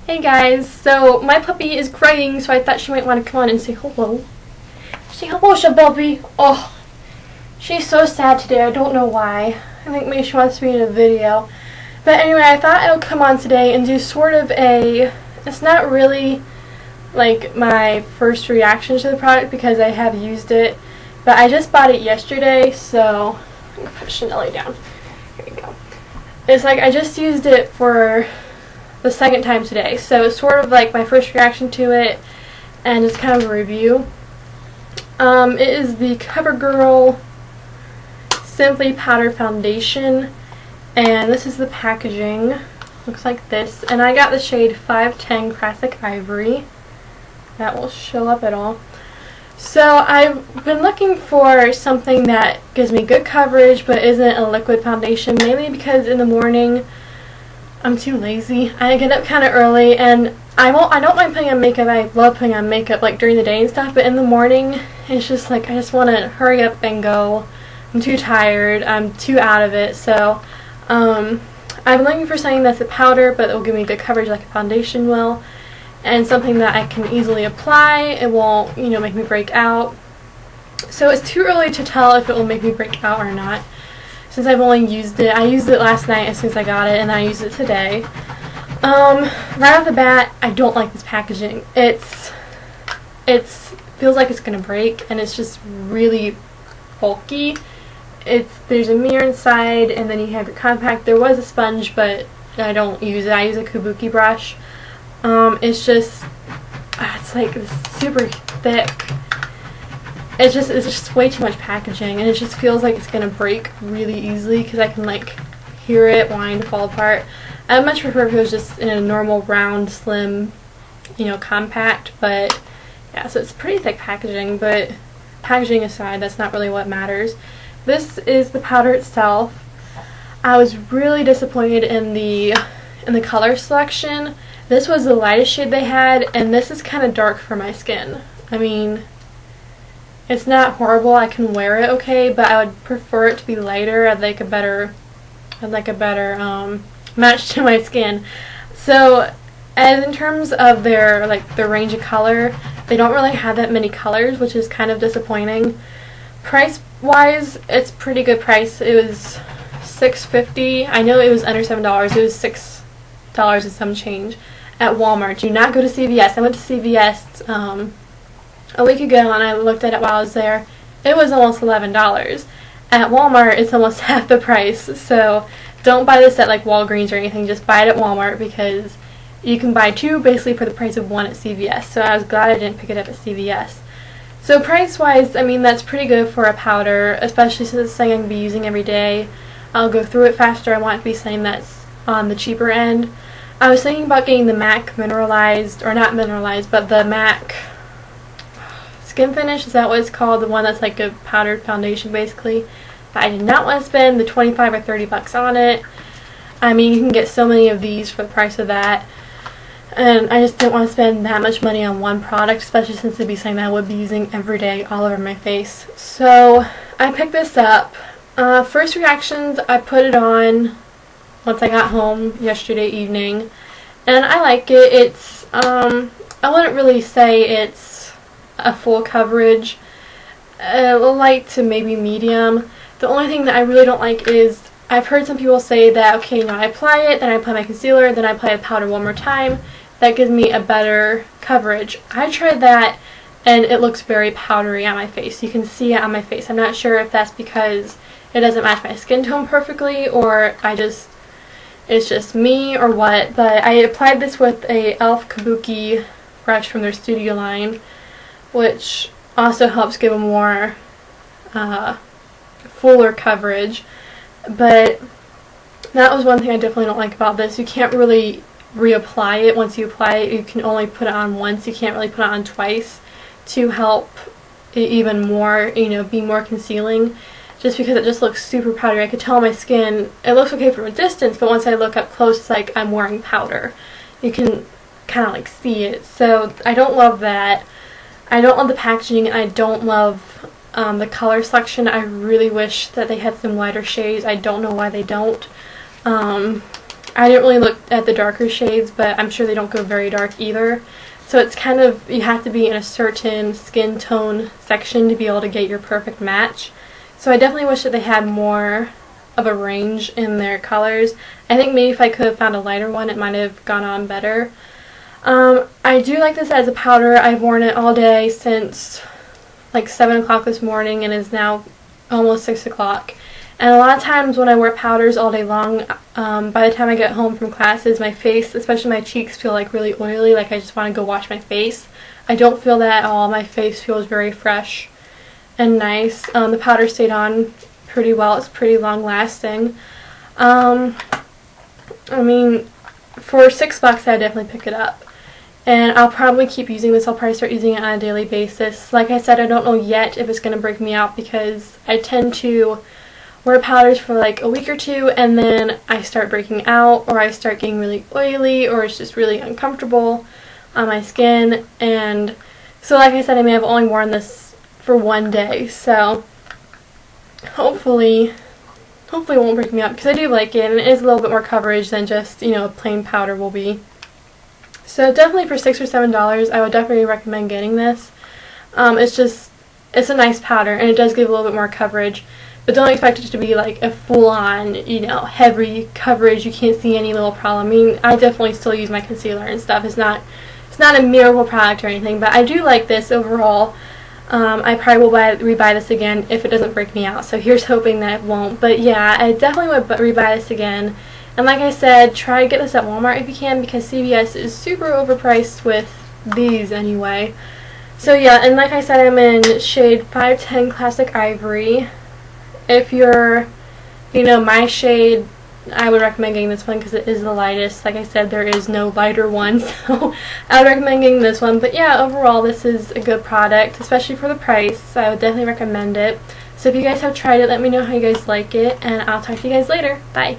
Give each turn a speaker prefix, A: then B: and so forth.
A: Hey guys, so my puppy is crying, so I thought she might want to come on and say hello. Say hello, Shabubby. Oh, she's so sad today. I don't know why. I think maybe she wants to be in a video. But anyway, I thought I would come on today and do sort of a, it's not really like my first reaction to the product because I have used it, but I just bought it yesterday, so I'm going to put Chanel down. Here we go. It's like I just used it for the second time today, so it's sort of like my first reaction to it and just kind of a review. It is the CoverGirl Simply Powder Foundation, and this is the packaging. Looks like this, and I got the shade 510 Classic Ivory. That will show up at all. So I've been looking for something that gives me good coverage but isn't a liquid foundation, mainly because in the morning I'm too lazy. I get up kind of early, and I don't mind putting on makeup. I love putting on makeup like during the day and stuff, but in the morning it's just like I just want to hurry up and go. I'm too tired. I'm too out of it. So I'm looking for something that's a powder but it will give me good coverage like a foundation will, and something that I can easily apply. It won't, make me break out. So it's too early to tell if it will make me break out or not, since I've only used it. I used it last night as soon as I got it, and I used it today. Right off the bat, I don't like this packaging. It feels like it's gonna break, and it's just really bulky. There's a mirror inside, and then you have your compact. There was a sponge, but I don't use it. I use a kabuki brush. It's like super thick. It's just way too much packaging, and it just feels like it's gonna break really easily because I can like hear it wanting to fall apart. I would much prefer if it was just in a normal round, slim, compact. But yeah, so it's pretty thick packaging. But packaging aside, that's not really what matters. This is the powder itself. I was really disappointed in the color selection. This was the lightest shade they had, and this is kind of dark for my skin. I mean, it's not horrible. I can wear it okay, but I would prefer it to be lighter. I'd like a better match to my skin. So, as in terms of their range of color, they don't really have that many colors, which is kind of disappointing. Price-wise, it's pretty good price. It was $6.50. I know it was under $7. It was $6 and some change at Walmart. Do not go to CVS. I went to CVS a week ago, and I looked at it while I was there. It was almost $11. At Walmart, it's almost half the price. So don't buy this at like Walgreens or anything. Just buy it at Walmart, because you can buy two basically for the price of one at CVS. So I was glad I didn't pick it up at CVS. So price-wise, I mean, that's pretty good for a powder, especially since it's something I'm going to be using every day. I'll go through it faster. I want it to be something that's on the cheaper end. I was thinking about getting the MAC mineralized, or not mineralized, but the MAC Skin Finish, is that what it's called? The one that's like a powdered foundation basically. But I did not want to spend the 25 or 30 bucks on it. I mean, you can get so many of these for the price of that. And I just didn't want to spend that much money on one product, especially since it'd be something that I would be using every day all over my face. So I picked this up. First reactions, I put it on once I got home yesterday evening, and I like it. It's I wouldn't really say it's a full coverage, light to maybe medium. The only thing that I really don't like is I've heard some people say that, okay, I apply it, then I apply my concealer, then I apply the powder one more time. That gives me a better coverage. I tried that, and it looks very powdery on my face. You can see it on my face. I'm not sure if that's because it doesn't match my skin tone perfectly, or it's just me, or what. But I applied this with a e.l.f. Kabuki brush from their studio line, which also helps give a more fuller coverage. But that was one thing I definitely don't like about this. You can't really reapply it. Once you apply it, you can only put it on once. You can't really put it on twice to help it even more, be more concealing, just because it just looks super powdery. I could tell my skin, it looks okay from a distance, but once I look up close, it's like I'm wearing powder. You can kind of like see it. So I don't love that. I don't love the packaging, and I don't love the color selection. I really wish that they had some lighter shades. I don't know why they don't. I didn't really look at the darker shades, but I'm sure they don't go very dark either. So it's kind of, you have to be in a certain skin tone section to be able to get your perfect match. So I definitely wish that they had more of a range in their colors. I think maybe if I could have found a lighter one, it might have gone on better. I do like this as a powder. I've worn it all day since like 7 o'clock this morning, and it's now almost 6 o'clock. And a lot of times when I wear powders all day long, by the time I get home from classes, my face, especially my cheeks, feel like really oily, like I just want to go wash my face. I don't feel that at all. My face feels very fresh and nice. The powder stayed on pretty well. It's pretty long lasting. I mean, for $6 I definitely pick it up. And I'll probably keep using this. I'll probably start using it on a daily basis. Like I said, I don't know yet if it's going to break me out, because I tend to wear powders for like a week or two and then I start breaking out, or I start getting really oily, or it's just really uncomfortable on my skin. And so like I said, I mean, I've only worn this for one day, so hopefully it won't break me out, because I do like it, and it is a little bit more coverage than just, you know, a plain powder will be. So definitely for $6 or $7, I would definitely recommend getting this. It's a nice powder, and it does give a little bit more coverage, but don't expect it to be like a full-on, you know, heavy coverage. You can't see any little problem. I mean, I definitely still use my concealer and stuff. It's not a miracle product or anything, but I do like this overall. I probably will rebuy this again if it doesn't break me out, so here's hoping that it won't. But yeah, I definitely would rebuy this again. And like I said, try to get this at Walmart if you can, because CVS is super overpriced with these anyway. So yeah, and like I said, I'm in shade 510 Classic Ivory. If you're, you know, my shade, I would recommend getting this one because it is the lightest. Like I said, there is no lighter one, so I would recommend getting this one. But yeah, overall, this is a good product, especially for the price. I would definitely recommend it. So if you guys have tried it, let me know how you guys like it, and I'll talk to you guys later. Bye!